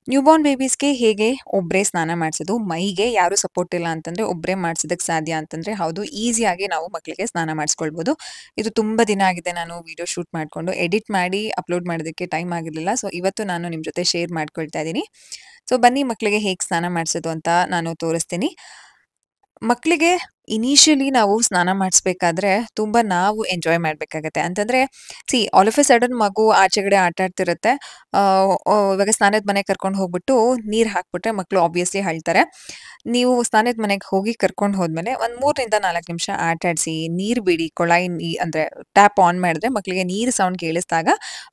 Newborn ಬೇಬೀಸ್‌ಗೆ ಹೇಗೆ ಒಬ್ರೇ ಸ್ನಾನ ಮಾಡ್ಸೋದು? ಮೈಗೆ ಯಾರು ಸಪೋರ್ಟ್ ಇಲ್ಲ ಅಂತಂದ್ರೆ ಒಬ್ರೇ ಮಾಡ್ಸೋದಕ್ಕೆ ಸಾಧ್ಯ ಅಂತಂದ್ರೆ ಹೌದು, ಈಸಿಯಾಗಿ ನಾವು ಮಕ್ಕಳಿಗೆ ಸ್ನಾನ ಮಾಡಿಸ್ಕೊಳ್ಬೋದು. ಇದು ತುಂಬಾ ದಿನ ಆಗಿದೆ ನಾನು ವಿಡಿಯೋ ಶೂಟ್ ಮಾಡ್ಕೊಂಡು, ಎಡಿಟ್ ಮಾಡಿ ಅಪ್ಲೋಡ್ ಮಾಡೋದಕ್ಕೆ ಟೈಮ್ ಆಗಿರ್ಲಿಲ್ಲ. ಸೊ, ಇವತ್ತು ನಾನು ನಿಮ್ ಜೊತೆ ಶೇರ್ ಮಾಡ್ಕೊಳ್ತಾ ಇದೀನಿ. ಸೊ, ಬನ್ನಿ ಮಕ್ಕಳಿಗೆ ಹೇಗೆ ಸ್ನಾನ ಮಾಡಿಸೋದು ಅಂತ ನಾನು ತೋರಿಸ್ತೀನಿ. ಮಕ್ಕಳಿಗೆ ಇನಿಷಿಯಲಿ ನಾವು ಸ್ನಾನ ಮಾಡಿಸ್ಬೇಕಾದ್ರೆ ತುಂಬಾ ನಾವು ಎಂಜಾಯ್ ಮಾಡ್ಬೇಕಾಗತ್ತೆ. ಅಂತಂದ್ರೆ ಆಲ್ ಆಫ್ ಎ ಸಡನ್ ಮಗು ಆಚೆಗಡೆ ಆಟ ಆಡ್ತಿರುತ್ತೆ. ಇವಾಗ ಸ್ನಾನದ ಮನೆಗೆ ಕರ್ಕೊಂಡು ಹೋಗ್ಬಿಟ್ಟು ನೀರ್ ಹಾಕ್ಬಿಟ್ರೆ ಮಕ್ಕಳು ಆಬ್ವಿಯಸ್ಲಿ ಅಳ್ತಾರೆ. ನೀವು ಸ್ನಾನದ ಮನೆಗೆ ಹೋಗಿ ಕರ್ಕೊಂಡು ಹೋದ್ಮೇಲೆ ಒಂದ್ 3 ರಿಂದ 4 ನಿಮಿಷ ಆಟ ಆಡ್ಸಿ, ನೀರ್ ಬಿಡಿ, ಕೊಳಾಯಿ ಅಂದ್ರೆ ಟ್ಯಾಪ್ ಆನ್ ಮಾಡಿದ್ರೆ ಮಕ್ಕಳಿಗೆ ನೀರ್ ಸೌಂಡ್ ಕೇಳಿಸಿದಾಗ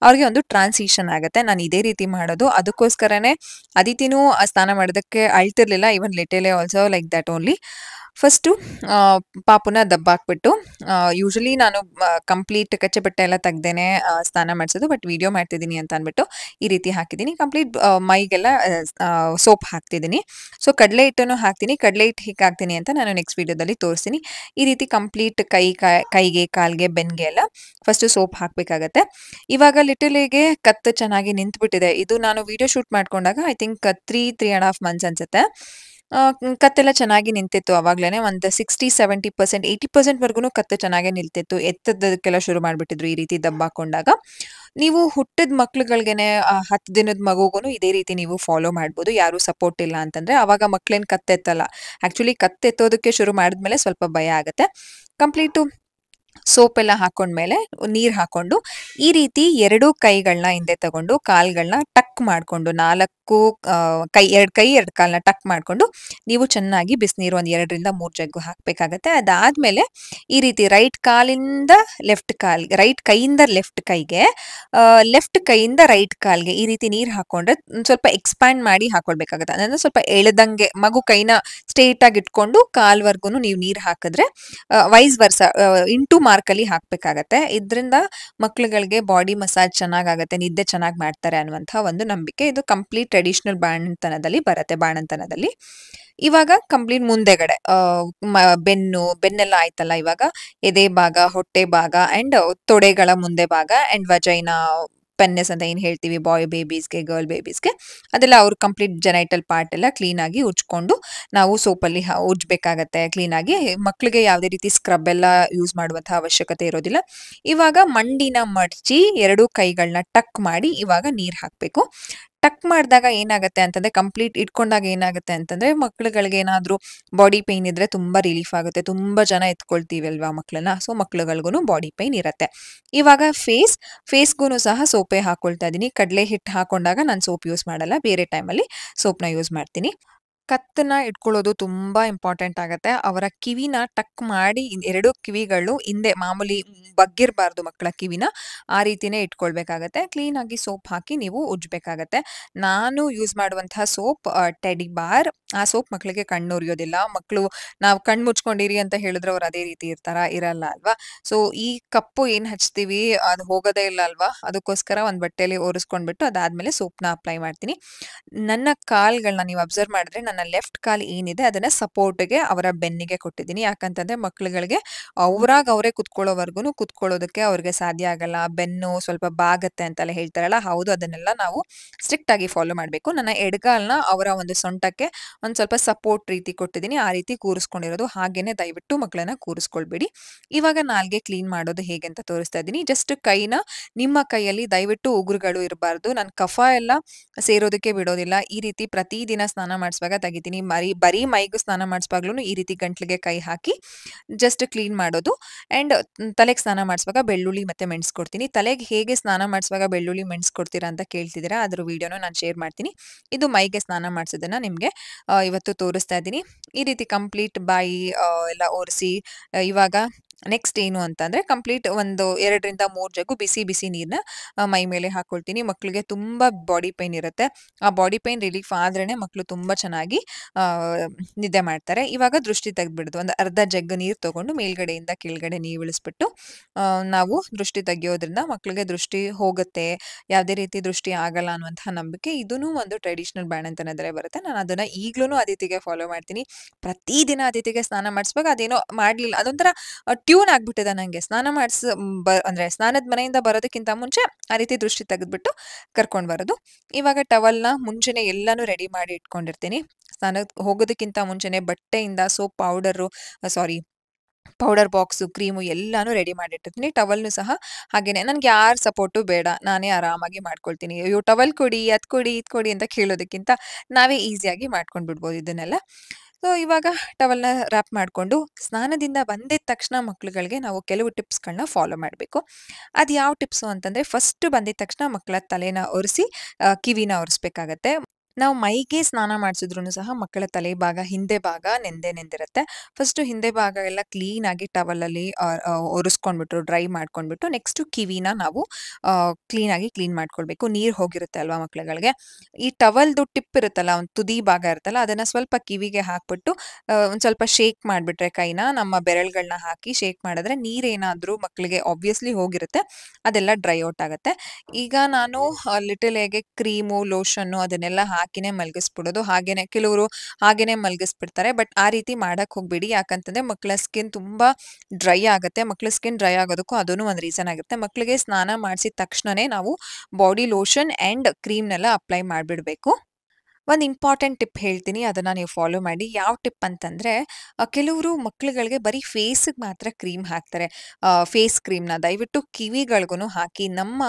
ಅವ್ರಿಗೆ ಒಂದು ಟ್ರಾನ್ಸಿಷನ್ ಆಗತ್ತೆ. ನಾನು ಇದೇ ರೀತಿ ಮಾಡೋದು. ಅದಕ್ಕೋಸ್ಕರನೇ ಅದಿತಿನೂ ಸ್ನಾನ ಮಾಡೋದಕ್ಕೆ ಅಳ್ತಿರ್ಲಿಲ್ಲ. Even literally also like that only. First ಪಾಪುನ ದಬ್ಬಾಕ್ಬಿಟ್ಟು ಯೂಶುವಲಿ ನಾನು ಕಂಪ್ಲೀಟ್ ಕಚ್ಚೆ ಬಟ್ಟೆ ಎಲ್ಲ ತೆಗ್ದೇನೆ ಸ್ನಾನ ಮಾಡಿಸೋದು. ಬಟ್ ವಿಡಿಯೋ ಮಾಡ್ತಿದ್ದೀನಿ ಅಂತ ಅಂದ್ಬಿಟ್ಟು ಈ ರೀತಿ ಹಾಕಿದ್ದೀನಿ. ಕಂಪ್ಲೀಟ್ ಮೈಗೆಲ್ಲ ಸೋಪ್ ಹಾಕ್ತಿದ್ದೀನಿ. ಸೊ, ಕಡಲೆ ಹಿಟ್ಟನ್ನು ಹಾಕ್ತೀನಿ. ಕಡಲೆ ಹಿಟ್ಟು ಹೇಗೆ ಹಾಕ್ತೀನಿ ಅಂತ ನಾನು ನೆಕ್ಸ್ಟ್ ವಿಡಿಯೋದಲ್ಲಿ ತೋರಿಸ್ತೀನಿ. ಈ ರೀತಿ ಕಂಪ್ಲೀಟ್ ಕೈಗೆ, ಕಾಲ್ಗೆ, ಬೆನ್ಗೆ ಎಲ್ಲ ಫಸ್ಟು ಸೋಪ್ ಹಾಕ್ಬೇಕಾಗತ್ತೆ. ಇವಾಗ ಲಿಟಲಿಗೆ ಕತ್ತು ಚೆನ್ನಾಗಿ ನಿಂತ್ಬಿಟ್ಟಿದೆ. ಇದು ನಾನು ವಿಡಿಯೋ ಶೂಟ್ ಮಾಡ್ಕೊಂಡಾಗ ಐ ಥಿಂಕ್ 3.5 ಮಂತ್ಸ್ ಅನ್ಸುತ್ತೆ. ಕತ್ತೆಲ್ಲ ಚೆನ್ನಾಗಿ ನಿಂತಿತ್ತು ಅವಾಗ್ಲೇನೆ. ಒಂದು 60-70%, 80% ವರ್ಗೂನು ಕತ್ತು ಚೆನ್ನಾಗೇ ನಿಲ್ತಿತ್ತು. ಎತ್ತದಕ್ಕೆಲ್ಲ ಶುರು ಮಾಡ್ಬಿಟ್ಟಿದ್ರು ಈ ರೀತಿ ದಬ್ಬಾಕೊಂಡಾಗ. ನೀವು ಹುಟ್ಟಿದ ಮಕ್ಳುಗಳ್ಗೆನೆ 10 ದಿನದ ಮಗುಗೂನು ಇದೇ ರೀತಿ ನೀವು ಫಾಲೋ ಮಾಡ್ಬೋದು. ಯಾರು ಸಪೋರ್ಟ್ ಇಲ್ಲ ಅಂತಂದ್ರೆ. ಅವಾಗ ಮಕ್ಳೇನ್ ಕತ್ತೆತ್ತಲ್ಲ. ಆಕ್ಚುಲಿ ಕತ್ತೆತ್ತೋದಕ್ಕೆ ಶುರು ಮಾಡಿದ್ಮೇಲೆ ಸ್ವಲ್ಪ ಭಯ ಆಗತ್ತೆ. ಕಂಪ್ಲೀಟು ಸೋಪ್ ಎಲ್ಲ ಹಾಕೊಂಡ್ಮೇಲೆ ನೀರ್ ಹಾಕೊಂಡು ಈ ರೀತಿ 2 ಕೈಗಳನ್ನ ಹಿಂದೆ ತಗೊಂಡು ಕಾಲ್ಗಳನ್ನ ಟಕ್ ಮಾಡ್ಕೊಂಡು 4 2 ಕೈ 2 ಕಾಲ್ನ ಟಕ್ ಮಾಡ್ಕೊಂಡು ನೀವು ಚೆನ್ನಾಗಿ ಬಿಸಿನೀರು ಒಂದ್ 2 ರಿಂದ 3 ಜಗ್ಗು ಹಾಕ್ಬೇಕಾಗತ್ತೆ. ಅದಾದ್ಮೇಲೆ ಈ ರೀತಿ ರೈಟ್ ಕೈಯಿಂದ ಲೆಫ್ಟ್ ಕೈಗೆ, ಲೆಫ್ಟ್ ಕೈಯಿಂದ ರೈಟ್ ಕಾಲ್ಗೆ ಈ ರೀತಿ ನೀರ್ ಹಾಕೊಂಡ್ರೆ ಸ್ವಲ್ಪ ಎಕ್ಸ್ಪ್ಯಾಂಡ್ ಮಾಡಿ ಹಾಕೊಳ್ಬೇಕಾಗತ್ತೆ. ಅಂದ್ರೆ ಸ್ವಲ್ಪ ಎಳೆದಂಗೆ ಮಗು ಕೈನ ಸ್ಟ್ರೇಟ್ ಆಗಿ ಇಟ್ಕೊಂಡು ಕಾಲ್ವರ್ಗುನು ನೀವು ನೀರ್ ಹಾಕಿದ್ರೆ ವೈಸ್ ವರ್ಸ ಇಂಟು ಮಾರ್ಕಲ್ಲಿ ಹಾಕ್ಬೇಕಾಗತ್ತೆ. ಇದ್ರಿಂದ ಮಕ್ಳುಗಳಿಗೆ ಬಾಡಿ ಮಸಾಜ್ ಚೆನ್ನಾಗಾಗತ್ತೆ, ನಿದ್ದೆ ಚೆನ್ನಾಗಿ ಮಾಡ್ತಾರೆ ಅನ್ನುವಂಥ ಒಂದು ನಂಬಿಕೆ. ಇದು ಕಂಪ್ಲೀಟ್ ಟ್ರೆಡಿಷನಲ್ ಬಾಣಂತನದಲ್ಲಿ ಬರುತ್ತೆ, ಬಾಣಂತನದಲ್ಲಿ. ಇವಾಗ ಕಂಪ್ಲೀಟ್ ಮುಂದೆಗಡೆ ಬೆನ್ನೆಲ್ಲ ಆಯ್ತಲ್ಲ. ಇವಾಗ ಎದೆ ಭಾಗ, ಹೊಟ್ಟೆ ಭಾಗ ಅಂಡ್ ತೊಡೆಗಳ ಮುಂದೆ ಭಾಗ ಅಂಡ್ ವಜೈನಾ ಪೆನ್ನೆಸ್ ಅಂತ ಏನ್ ಹೇಳ್ತೀವಿ ಬಾಯ್ ಬೇಬೀಸ್ಗೆ, ಗರ್ಲ್ ಬೇಬೀಸ್ಗೆ, ಅದೆಲ್ಲ ಅವ್ರ ಕಂಪ್ಲೀಟ್ ಜೆನೈಟಲ್ ಪಾರ್ಟ್ ಎಲ್ಲ ಕ್ಲೀನ್ ಆಗಿ ಉಜ್ಕೊಂಡು ನಾವು ಸೋಪಲ್ಲಿ ಉಜ್ಬೇಕಾಗತ್ತೆ ಕ್ಲೀನ್ ಆಗಿ. ಮಕ್ಳಿಗೆ ಯಾವುದೇ ರೀತಿ ಸ್ಕ್ರಬ್ ಎಲ್ಲ ಯೂಸ್ ಮಾಡುವಂತಹ ಅವಶ್ಯಕತೆ ಇರೋದಿಲ್ಲ. ಇವಾಗ ಮಂಡಿನ ಮಡಚಿ 2 ಕೈಗಳನ್ನ ಟಕ್ ಮಾಡಿ ಇವಾಗ ನೀರ್ ಹಾಕ್ಬೇಕು. ಟಕ್ ಮಾಡಿದಾಗ ಏನಾಗತ್ತೆ ಅಂತಂದ್ರೆ, ಕಂಪ್ಲೀಟ್ ಇಟ್ಕೊಂಡಾಗ ಏನಾಗುತ್ತೆ ಅಂತಂದ್ರೆ ಮಕ್ಳುಗಳಿಗೆ ಏನಾದ್ರೂ ಬಾಡಿ ಪೇನ್ ಇದ್ರೆ ತುಂಬಾ ರಿಲೀಫ್ ಆಗುತ್ತೆ. ತುಂಬಾ ಜನ ಎತ್ಕೊಳ್ತೀವಿ ಅಲ್ವಾ ಮಕ್ಳನ್ನ. ಸೊ, ಮಕ್ಳುಗಳ್ಗೂನು ಬಾಡಿ ಪೇನ್ ಇರತ್ತೆ. ಇವಾಗ ಫೇಸ್ಗೂನು ಸಹ ಸೋಪೆ ಹಾಕೊಳ್ತಾ ಇದೀನಿ. ಕಡಲೆ ಹಿಟ್ಟು ಹಾಕೊಂಡಾಗ ನಾನು ಸೋಪ್ ಯೂಸ್ ಮಾಡಲ್ಲ. ಬೇರೆ ಟೈಮಲ್ಲಿ ಸೋಪ್ನ ಯೂಸ್ ಮಾಡ್ತೀನಿ. ಕತ್ತನ್ನ ಇಟ್ಕೊಳ್ಳೋದು ತುಂಬಾ ಇಂಪಾರ್ಟೆಂಟ್ ಆಗತ್ತೆ. ಅವರ ಕಿವಿನ ಟಕ್ ಮಾಡಿ 2 ಕಿವಿಗಳು ಹಿಂದೆ ಮಾಮೂಲಿ ಬಗ್ಗಿರಬಾರ್ದು ಮಕ್ಕಳ ಕಿವಿನ. ಆ ರೀತಿನೇ ಇಟ್ಕೊಳ್ಬೇಕಾಗತ್ತೆ. ಕ್ಲೀನ್ ಆಗಿ ಸೋಪ್ ಹಾಕಿ ನೀವು ಉಜ್ಜಬೇಕಾಗತ್ತೆ. ನಾನು ಯೂಸ್ ಮಾಡುವಂತಹ ಸೋಪ್ ಟೆಡಿ ಬಾರ್. ಆ ಸೋಪ್ ಮಕ್ಕಳಿಗೆ ಕಣ್ಣು ಉರಿಯೋದಿಲ್ಲ. ಮಕ್ಕಳು ನಾವು ಕಣ್ಣು ಮುಚ್ಕೊಂಡಿರಿ ಅಂತ ಹೇಳಿದ್ರೆ ಅವ್ರು ಅದೇ ರೀತಿ ಇರ್ತಾರಾ? ಇರಲ್ಲ ಅಲ್ವಾ? ಸೊ, ಈ ಕಪ್ಪು ಏನ್ ಹಚ್ತೀವಿ ಅದು ಹೋಗೋದೇ ಇಲ್ಲ ಅಲ್ವಾ? ಅದಕ್ಕೋಸ್ಕರ ಒಂದ್ ಬಟ್ಟೆಯಲ್ಲಿ ಒರೆಸ್ಕೊಂಡ್ಬಿಟ್ಟು ಅದಾದ್ಮೇಲೆ ಸೋಪ್ನ ಅಪ್ಲೈ ಮಾಡ್ತೀನಿ. ನನ್ನ ಕಾಲ್ಗಳನ್ನ ನೀವು ಅಬ್ಸರ್ವ್ ಮಾಡಿದ್ರೆ ನನ್ನ ಲೆಫ್ಟ್ ಕಾಲ್ ಏನಿದೆ ಅದನ್ನ ಸಪೋರ್ಟ್‌ಗೆ ಅವರ ಬೆನ್ನಿಗೆ ಕೊಟ್ಟಿದ್ದೀನಿ. ಯಾಕಂತಂದ್ರೆ ಮಕ್ಳುಗಳಿಗೆ ಅವ್ರಾಗ್ ಅವರೇ ಕುತ್ಕೊಳ್ಳೋವರ್ಗುನು ಕುತ್ಕೊಳ್ಳೋದಕ್ಕೆ ಅವ್ರಿಗೆ ಸಾಧ್ಯ ಆಗಲ್ಲ. ಬೆನ್ನು ಸ್ವಲ್ಪ ಬಾಗತ್ತೆ ಅಂತೆಲ್ಲ ಹೇಳ್ತಾರಲ್ಲ, ಹೌದು, ಅದನ್ನೆಲ್ಲ ನಾವು ಸ್ಟ್ರಿಕ್ಟ್ ಆಗಿ ಫಾಲೋ ಮಾಡ್ಬೇಕು. ನನ್ನ ಎಡಗಾಲ್ನ ಅವರ ಒಂದು ಸೊಂಟಕ್ಕೆ ಒಂದ್ ಸ್ವಲ್ಪ ಸಪೋರ್ಟ್ ರೀತಿ ಕೊಟ್ಟಿದ್ದೀನಿ. ಆ ರೀತಿ ಕೂರಿಸ್ಕೊಂಡಿರೋದು. ಹಾಗೇನೆ ದಯವಿಟ್ಟು ಮಕ್ಕಳನ್ನ ಕೂರಿಸ್ಕೊಳ್ಬೇಡಿ. ಇವಾಗ ನಾಲ್ಗೆ ಕ್ಲೀನ್ ಮಾಡೋದು ಹೇಗೆ ಅಂತ ತೋರಿಸ್ತಾ ಇದ್ದೀನಿ. ಜಸ್ಟ್ ಕೈನ ನಿಮ್ಮ ಕೈಯಲ್ಲಿ ದಯವಿಟ್ಟು ಉಗುರುಗಳು ಇರಬಾರ್ದು. ನಾನು ಕಫ ಎಲ್ಲ ಸೇರೋದಕ್ಕೆ ಬಿಡೋದಿಲ್ಲ. ಈ ರೀತಿ ಪ್ರತಿದಿನ ಸ್ನಾನ ಮಾಡಿಸುವಾಗ ತೆಗಿತೀನಿ. ಬರೀ ಮೈಗೂ ಸ್ನಾನ ಮಾಡಿಸುವಾಗ್ಲೂನು ಈ ರೀತಿ ಗಂಟ್ಲಿಗೆ ಕೈ ಹಾಕಿ ಜಸ್ಟ್ ಕ್ಲೀನ್ ಮಾಡೋದು. ಅಂಡ್ ತಲೆಗೆ ಸ್ನಾನ ಮಾಡಿಸುವಾಗ ಬೆಳ್ಳುಳ್ಳಿ ಮತ್ತೆ ಮೆಣಸು ಕೊಡ್ತೀನಿ. ತಲೆಗೆ ಹೇಗೆ ಸ್ನಾನ ಮಾಡಿಸುವಾಗ ಬೆಳ್ಳುಳ್ಳಿ ಮೆಣಸು ಕೊಡ್ತೀರಾ ಅಂತ ಕೇಳ್ತಿದ್ದೀರಾ. ಅದ್ರ ವಿಡಿಯೋನ ನಾನು ಶೇರ್ ಮಾಡ್ತೀನಿ. ಇದು ಮೈಗೆ ಸ್ನಾನ ಮಾಡಿಸೋದನ್ನ ನಿಮ್ಗೆ ಇವತ್ತು ತೋರಿಸ್ತಾ ಇದ್ದೀನಿ. ಈ ರೀತಿ ಕಂಪ್ಲೀಟ್ ಬಾಯಿ ಎಲ್ಲ ಒರೆಸಿ ಇವಾಗ ನೆಕ್ಸ್ಟ್ ಏನು ಅಂತಂದ್ರೆ ಕಂಪ್ಲೀಟ್ ಒಂದು 2 ರಿಂದ 3 ಜಗ್ಗು ಬಿಸಿ ಬಿಸಿ ನೀರ್ನ ಮೈ ಮೇಲೆ ಹಾಕೊಳ್ತೀನಿ. ಮಕ್ಕಳಿಗೆ ತುಂಬಾ ಬಾಡಿ ಪೇನ್ ಇರುತ್ತೆ. ಆ ಬಾಡಿ ಪೇನ್ ರಿಲೀಫ್ ಆದ್ರೇನೆ ಮಕ್ಕಳು ತುಂಬಾ ಚೆನ್ನಾಗಿ ಆ ನಿದ್ದೆ ಮಾಡ್ತಾರೆ. ಇವಾಗ ದೃಷ್ಟಿ ತೆಗೆದ್ಬಿಡೋದು. ಒಂದು ಅರ್ಧ ಜಗ್ಗು ನೀರು ತಗೊಂಡು ಮೇಲ್ಗಡೆಯಿಂದ ಕೆಳಗಡೆ ನೀರು ಇಳಿಸ್ಬಿಟ್ಟು ನಾವು ದೃಷ್ಟಿ ತೆಗಿಯೋದ್ರಿಂದ ಮಕ್ಕಳಿಗೆ ದೃಷ್ಟಿ ಹೋಗುತ್ತೆ. ಯಾವುದೇ ರೀತಿ ದೃಷ್ಟಿ ಆಗಲ್ಲ ಅನ್ನುವಂತಹ ನಂಬಿಕೆ. ಇದೂನು ಒಂದು ಟ್ರೆಡಿಷನಲ್ ಬಾಣಂತನದಲ್ಲೇ ಬರುತ್ತೆ. ನಾನು ಅದನ್ನ ಈಗ್ಲೂನು ಅದಿತಿಗೆ ಫಾಲೋ ಮಾಡ್ತೀನಿ. ಪ್ರತಿದಿನ ಅದಿತಿಗೆ ಸ್ನಾನ ಮಾಡಿಸುವಾಗ ಅದೇನೋ ಮಾಡ್ಲಿಲ್ಲ ಅದೊಂಥರ ಟ್ಯೂನ್ ಆಗ್ಬಿಟ್ಟಿದೆ ನಂಗೆ. ಸ್ನಾನ ಮಾಡ್ಸ್ ಅಂದ್ರೆ ಸ್ನಾನದ ಮನೆಯಿಂದ ಬರೋದಕ್ಕಿಂತ ಮುಂಚೆ ಆ ರೀತಿ ದೃಷ್ಟಿ ತೆಗೆದ್ಬಿಟ್ಟು ಕರ್ಕೊಂಡ್ ಬರೋದು. ಇವಾಗ ಟವಲ್‌ನ ಮುಂಚೆನೆ ಎಲ್ಲಾನು ರೆಡಿ ಮಾಡಿ ಇಟ್ಕೊಂಡಿರ್ತೀನಿ. ಸ್ನಾನಕ್ ಹೋಗೋದಕ್ಕಿಂತ ಮುಂಚೆನೆ ಬಟ್ಟೆಯಿಂದ ಸೋಪ್ ಪೌಡರು ಸಾರಿ ಪೌಡರ್ ಬಾಕ್ಸು, ಕ್ರೀಮು ಎಲ್ಲಾನು ರೆಡಿ ಮಾಡಿಟ್ಟಿರ್ತೀನಿ. ಟವಲ್‌ನು ಸಹ ಹಾಗೇನೆ. ನನ್ಗೆ ಯಾರ್ ಸಪೋರ್ಟು ಬೇಡ. ನಾನೇ ಆರಾಮಾಗಿ ಮಾಡ್ಕೊಳ್ತೀನಿ. ಅಯ್ಯೋ! ಟವಲ್ ಕೊಡಿ, ಅದ್ ಕೊಡಿ, ಇದ್ ಕೊಡಿ ಅಂತ ಕೇಳೋದಕ್ಕಿಂತ ನಾವೇ ಈಸಿಯಾಗಿ ಮಾಡ್ಕೊಂಡ್ ಬಿಡ್ಬೋದು ಇದನ್ನೆಲ್ಲ. ಸೊ, ಇವಾಗ ಟವಲ್‌ನ ರ್ಯಾಪ್ ಮಾಡ್ಕೊಂಡು ಸ್ನಾನದಿಂದ ಬಂದಿದ್ ತಕ್ಷಣ ಮಕ್ಳುಗಳ್ಗೆ ನಾವು ಕೆಲವು ಟಿಪ್ಸ್‌ಗಳನ್ನ ಫಾಲೋ ಮಾಡ್ಬೇಕು. ಅದ್ ಯಾವ ಟಿಪ್ಸು ಅಂತಂದ್ರೆ ಫಸ್ಟ್ ಬಂದಿದ್ ತಕ್ಷಣ ಮಕ್ಕಳ ತಲೆನ ಒರೆಸಿ ಕಿವಿನ ಒರೆಸ್ಬೇಕಾಗತ್ತೆ. ನಾವು ಮೈಗೆ ಸ್ನಾನ ಮಾಡ್ಸಿದ್ರುನು ಸಹ ಮಕ್ಕಳ ತಲೆ ಭಾಗ, ಹಿಂದೆ ಭಾಗ ನೆಂದಿರತ್ತೆ. ಫಸ್ಟು ಹಿಂದೆ ಭಾಗ ಎಲ್ಲ ಕ್ಲೀನಾಗಿ ಟವಲಲ್ಲಿ ಒರೆಸ್ಕೊಂಡ್ಬಿಟ್ಟು, ಡ್ರೈ ಮಾಡ್ಕೊಂಡ್ಬಿಟ್ಟು, ನೆಕ್ಸ್ಟು ಕಿವಿನ ನಾವು ಕ್ಲೀನಾಗಿ ಕ್ಲೀನ್ ಮಾಡ್ಕೊಳ್ಬೇಕು. ನೀರ್ ಹೋಗಿರುತ್ತೆ ಅಲ್ವಾ ಮಕ್ಳುಗಳ್ಗೆ. ಈ ಟವಲ್‌ದು ಟಿಪ್ ಇರುತ್ತಲ್ಲ, ಒಂದ್ ತುದಿ ಭಾಗ ಇರುತ್ತಲ್ಲ, ಅದನ್ನ ಸ್ವಲ್ಪ ಕಿವಿಗೆ ಹಾಕ್ಬಿಟ್ಟು ಒಂದ್ ಸ್ವಲ್ಪ ಶೇಕ್ ಮಾಡ್ಬಿಟ್ರೆ ಕೈನ, ನಮ್ಮ ಬೆರಳುಗಳ್ನ ಹಾಕಿ ಶೇಕ್ ಮಾಡಿದ್ರೆ ನೀರೇನಾದ್ರೂ ಮಕ್ಳಿಗೆ ಆಬ್ವಿಯಸ್ಲಿ ಹೋಗಿರುತ್ತೆ. ಅದೆಲ್ಲ ಡ್ರೈ ಔಟ್ ಆಗತ್ತೆ. ಈಗ ನಾನು ಲಿಟಲ್ ಎಗೆ ಕ್ರೀಮು, ಲೋಷನ್ನು ಅದನ್ನೆಲ್ಲ ಹಾಕಿನೇ ಮಲಗಿಸ್ಬಿಡೋದು. ಹಾಗೇನೆ ಕೆಲವ್ರು ಹಾಗೇನೆ ಮಲಗಿಸ್ಬಿಡ್ತಾರೆ. ಬಟ್ ಆ ರೀತಿ ಮಾಡಕ್ ಹೋಗ್ಬೇಡಿ. ಯಾಕಂತಂದ್ರೆ ಮಕ್ಕಳ ಸ್ಕಿನ್ ತುಂಬಾ ಡ್ರೈ ಆಗತ್ತೆ. ಮಕ್ಳ ಸ್ಕಿನ್ ಡ್ರೈ ಆಗೋದಕ್ಕೂ ಅದೂನು ಒಂದ್ ರೀಸನ್ ಆಗಿರುತ್ತೆ. ಮಕ್ಳಿಗೆ ಸ್ನಾನ ಮಾಡ್ಸಿದ ತಕ್ಷಣನೇ ನಾವು ಬಾಡಿ ಲೋಷನ್ ಅಂಡ್ ಕ್ರೀಮ್‌ನೆಲ್ಲ ಅಪ್ಲೈ ಮಾಡ್ಬಿಡ್ಬೇಕು. ಒಂದ್ ಇಂಪಾರ್ಟೆಂಟ್ ಟಿಪ್ ಹೇಳ್ತೀನಿ. ಅದನ್ನ ನೀವು ಫಾಲೋ ಮಾಡಿ. ಯಾವ್ ಟಿಪ್ ಅಂತಂದ್ರೆ, ಕೆಲವ್ರು ಮಕ್ಳುಗಳ್ಗೆ ಬರೀ ಫೇಸಿಗ್ ಮಾತ್ರ ಕ್ರೀಮ್ ಹಾಕ್ತಾರೆ. ಫೇಸ್ ಕ್ರೀಮ್‌ನ ದಯವಿಟ್ಟು ಕಿವಿಗಳ್ಗೂನು ಹಾಕಿ. ನಮ್ಮ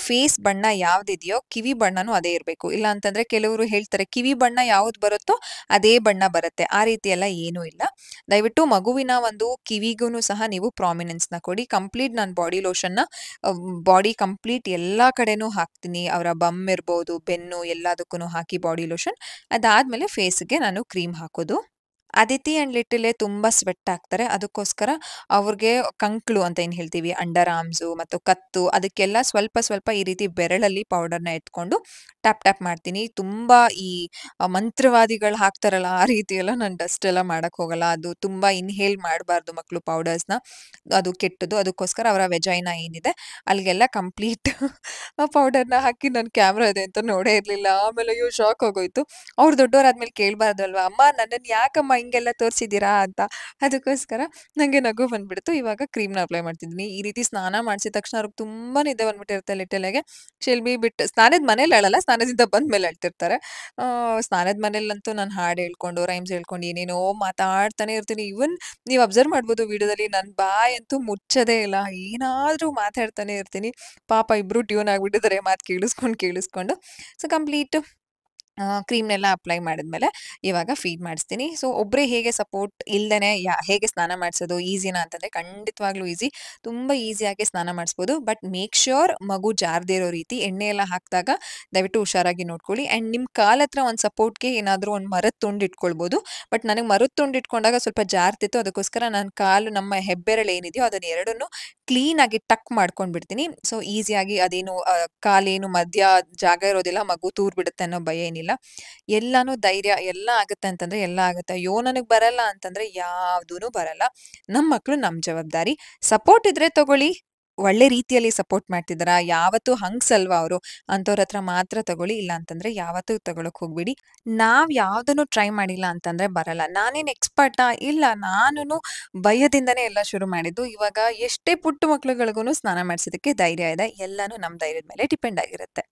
ಫೇಸ್ ಬಣ್ಣ ಯಾವ್ದಿದೆಯೋ ಕಿವಿ ಬಣ್ಣನೂ ಅದೇ ಇರ್ಬೇಕು. ಇಲ್ಲ ಅಂತಂದ್ರೆ ಕೆಲವ್ರು ಹೇಳ್ತಾರೆ, ಕಿವಿ ಬಣ್ಣ ಯಾವ್ದ್ ಬರುತ್ತೋ ಅದೇ ಬಣ್ಣ ಬರುತ್ತೆ. ಆ ರೀತಿ ಎಲ್ಲ ಏನೂ ಇಲ್ಲ. ದಯವಿಟ್ಟು ಮಗುವಿನ ಒಂದು ಕಿವಿಗೂನು ಸಹ ನೀವು ಪ್ರಾಮಿನೆನ್ಸ್‌ನ ಕೊಡಿ. ಕಂಪ್ಲೀಟ್ ನಾನ್ ಬಾಡಿ ಲೋಷನ್‌ನ ಬಾಡಿ ಕಂಪ್ಲೀಟ್ ಎಲ್ಲಾ ಕಡೆನೂ ಹಾಕ್ತೀನಿ. ಅವರ ಬಮ್ ಇರ್ಬೋದು, ಬೆನ್ನು ಎಲ್ಲದಕ್ಕೂನು ಹಾಕಿ ಬಾಡಿ ಲೋಷನ್. ಅದಾದ್ಮೇಲೆ ಫೇಸ್‌ಗೆ ನಾನು ಕ್ರೀಮ್ ಹಾಕೋದು. ಅದಿತಿ ಅಂಡ್ ಲಿಟಲ್ ಎ ತುಂಬಾ ಸ್ವೆಟ್ ಆಗ್ತಾರೆ. ಅದಕ್ಕೋಸ್ಕರ ಅವ್ರಿಗೆ ಕಂಕ್ಳು ಅಂತ ಏನ್ ಹೇಳ್ತೀವಿ, ಅಂಡರ್ ಆರ್ಮ್ಸು ಮತ್ತು ಕತ್ತು ಅದಕ್ಕೆಲ್ಲ ಸ್ವಲ್ಪ ಸ್ವಲ್ಪ ಈ ರೀತಿ ಬೆರಳಲ್ಲಿ ಪೌಡರ್‌ನ ಎತ್ಕೊಂಡು ಟ್ಯಾಪ್ ಟ್ಯಾಪ್ ಮಾಡ್ತೀನಿ. ತುಂಬಾ ಈ ಮಂತ್ರವಾದಿಗಳು ಹಾಕ್ತಾರಲ್ಲ, ಆ ರೀತಿ ಎಲ್ಲ ನಾನು ಡಸ್ಟ್ ಎಲ್ಲ ಮಾಡಕ್ ಹೋಗಲ್ಲ. ಅದು ತುಂಬಾ ಇನ್ಹೇಲ್ ಮಾಡಬಾರ್ದು ಮಕ್ಳು ಪೌಡರ್ಸ್‌ನ. ಅದು ಕೆಟ್ಟದು. ಅದಕ್ಕೋಸ್ಕರ ಅವರ ವೆಜೈನಾ ಏನಿದೆ ಅಲ್ಲಿಗೆಲ್ಲ ಕಂಪ್ಲೀಟ್ ಪೌಡರ್‌ನ ಹಾಕಿ ನಾನು ಕ್ಯಾಮ್ರಾ ಇದೆ ಅಂತ ನೋಡೇ ಇರ್ಲಿಲ್ಲ. ಆಮೇಲೆ ಅಯ್ಯೋ! ಶಾಕ್ ಆಗೋಯ್ತು. ಅವ್ರು ದೊಡ್ಡವರಾದ್ಮೇಲೆ ಕೇಳ್ಬಾರ್ದಲ್ವಾ, "ಅಮ್ಮ ನನ್ನನ್ನ ಯಾಕಮ್ಮ ಹಿಂಗೆಲ್ಲ ತೋರ್ಸಿದೀರಾ?" ಅಂತ. ಅದಕ್ಕೋಸ್ಕರ ನಂಗೆ ನಗು ಬಂದ್ಬಿಡ್ತು. ಇವಾಗ ಕ್ರೀಮ್‌ನ ಅಪ್ಲೈ ಮಾಡ್ತಿದ್ದೀನಿ. ಈ ರೀತಿ ಸ್ನಾನ ಮಾಡ್ಸಿದ ತಕ್ಷಣ ಅವ್ರಿಗೆ ತುಂಬಾ ನಿದ್ದೆ ಬಂದ್ಬಿಟ್ಟಿರುತ್ತೆ ಲಿಟಲ್‌ಗೆ. ಶೀಲ್ ಬಿ ಬಿಟ್ ಸ್ನಾನದ ಮನೇಲಿ ಅಳಲ್ಲ, ಸ್ನಾನದಿಂದ ಬಂದ್ಮೇಲೆ ಅಳ್ತಿರ್ತಾರೆ. ಸ್ನಾನದ ಮನೇಲಂತೂ ನಾನು ಹಾಡು ಹೇಳ್ಕೊಂಡು, ರೈಮ್ಸ್ ಹೇಳ್ಕೊಂಡು ಏನೇನೋ ಮಾತಾಡ್ತಾನೆ ಇರ್ತೀನಿ. ಈವನ್ ನೀವ್ ಅಬ್ಸರ್ವ್ ಮಾಡ್ಬೋದು ವಿಡಿಯೋದಲ್ಲಿ ನನ್ ಬಾಯಂತೂ ಮುಚ್ಚೋದೇ ಇಲ್ಲ. ಏನಾದ್ರೂ ಮಾತಾಡ್ತಾನೆ ಇರ್ತೀನಿ. ಪಾಪ ಇಬ್ರು ಟ್ಯೂನ್ ಆಗ್ಬಿಟ್ಟಿದ್ದಾರೆ ಮಾತ್ ಕೇಳಿಸ್ಕೊಂಡು. ಸೊ ಕಂಪ್ಲೀಟ್ ಕ್ರೀಮ್‌ನೆಲ್ಲ ಅಪ್ಲೈ ಮಾಡಿದ್ಮೇಲೆ ಇವಾಗ ಫೀಡ್ ಮಾಡಿಸ್ತೀನಿ. ಸೊ ಒಬ್ರೇ ಹೇಗೆ ಸಪೋರ್ಟ್ ಇಲ್ದೇನೆ ಹೇಗೆ ಸ್ನಾನ ಮಾಡ್ಸೋದು ಈಸಿನಾ ಅಂತಂದ್ರೆ ಖಂಡಿತವಾಗ್ಲೂ ಈಸಿ. ತುಂಬಾ ಈಸಿಯಾಗಿ ಸ್ನಾನ ಮಾಡಿಸ್ಬೋದು. ಬಟ್ ಮೇಕ್ ಶ್ಯೂರ್ ಮಗು ಜಾರದೇ ಇರೋ ರೀತಿ ಎಣ್ಣೆ ಎಲ್ಲ ಹಾಕ್ದಾಗ ದಯವಿಟ್ಟು ಹುಷಾರಾಗಿ ನೋಡ್ಕೊಳ್ಳಿ. ಅಂಡ್ ನಿಮ್ ಕಾಲ್ ಹತ್ರ ಒಂದ್ ಸಪೋರ್ಟ್‌ಗೆ ಏನಾದ್ರೂ ಒಂದ್ ಮರದ ತುಂಡು ಇಟ್ಕೊಳ್ಬೋದು. ಬಟ್ ನನಗೆ ಮರದ ತುಂಡು ಇಟ್ಕೊಂಡಾಗ ಸ್ವಲ್ಪ ಜಾರ್ತಿತ್ತು. ಅದಕ್ಕೋಸ್ಕರ ನಾನು ಕಾಲು ನಮ್ಮ ಹೆಬ್ಬೆರಳು ಏನಿದೆಯೋ ಅದನ್ನ ಎರಡನ್ನೂ ಕ್ಲೀನಾಗಿ ಟಕ್ ಮಾಡ್ಕೊಂಡ್ ಬಿಡ್ತೀನಿ. ಸೊ ಈಸಿಯಾಗಿ ಅದೇನು ಕಾಲೇನು ಮಧ್ಯ ಜಾಗ ಇರೋದಿಲ್ಲ. ಮಗು ತೂರ್ ಬಿಡುತ್ತೆ ಅನ್ನೋ ಭಯ ಏನಿಲ್ಲ. ಎಲ್ಲಾನು ಧೈರ್ಯ ಎಲ್ಲ ಆಗುತ್ತೆ ಅಂತಂದ್ರೆ ಎಲ್ಲ ಆಗುತ್ತೆ. ಅಯ್ಯೋ! ನನಗ್ ಬರಲ್ಲ ಅಂತಂದ್ರೆ ಯಾವ್ದೂನು ಬರಲ್ಲ. ನಮ್ ಮಕ್ಳು ನಮ್ ಜವಾಬ್ದಾರಿ. ಸಪೋರ್ಟ್ ಇದ್ರೆ ತಗೊಳ್ಳಿ. ಒಳ್ಳೆ ರೀತಿಯಲ್ಲಿ ಸಪೋರ್ಟ್ ಮಾಡ್ತಿದಾರಾ? ಯಾವತ್ತೂ ಹಂಗ್ಸಲ್ವಾ ಅವ್ರು? ಅಂತವ್ರ ಹತ್ರ ಮಾತ್ರ ತಗೊಳ್ಳಿ. ಇಲ್ಲ ಅಂತಂದ್ರೆ ಯಾವತ್ತೂ ತಗೊಳಕ್ ಹೋಗ್ಬೇಡಿ. ನಾವ್ ಯಾವ್ದನ್ನು ಟ್ರೈ ಮಾಡಿಲ್ಲ ಅಂತಂದ್ರೆ ಬರಲ್ಲ. ನಾನೇನ್ ಎಕ್ಸ್‌ಪರ್ಟಾ? ಇಲ್ಲ. ನಾನುನು ಭಯದಿಂದನೇ ಎಲ್ಲ ಶುರು ಮಾಡಿದ್ದು. ಇವಾಗ ಎಷ್ಟೇ ಪುಟ್ಟ ಮಕ್ಳುಗಳ್ಗೂನು ಸ್ನಾನ ಮಾಡ್ಸೋದಕ್ಕೆ ಧೈರ್ಯ ಇದೆ. ಎಲ್ಲಾನು ನಮ್ ಧೈರ್ಯದ ಮೇಲೆ ಡಿಪೆಂಡ್ ಆಗಿರುತ್ತೆ.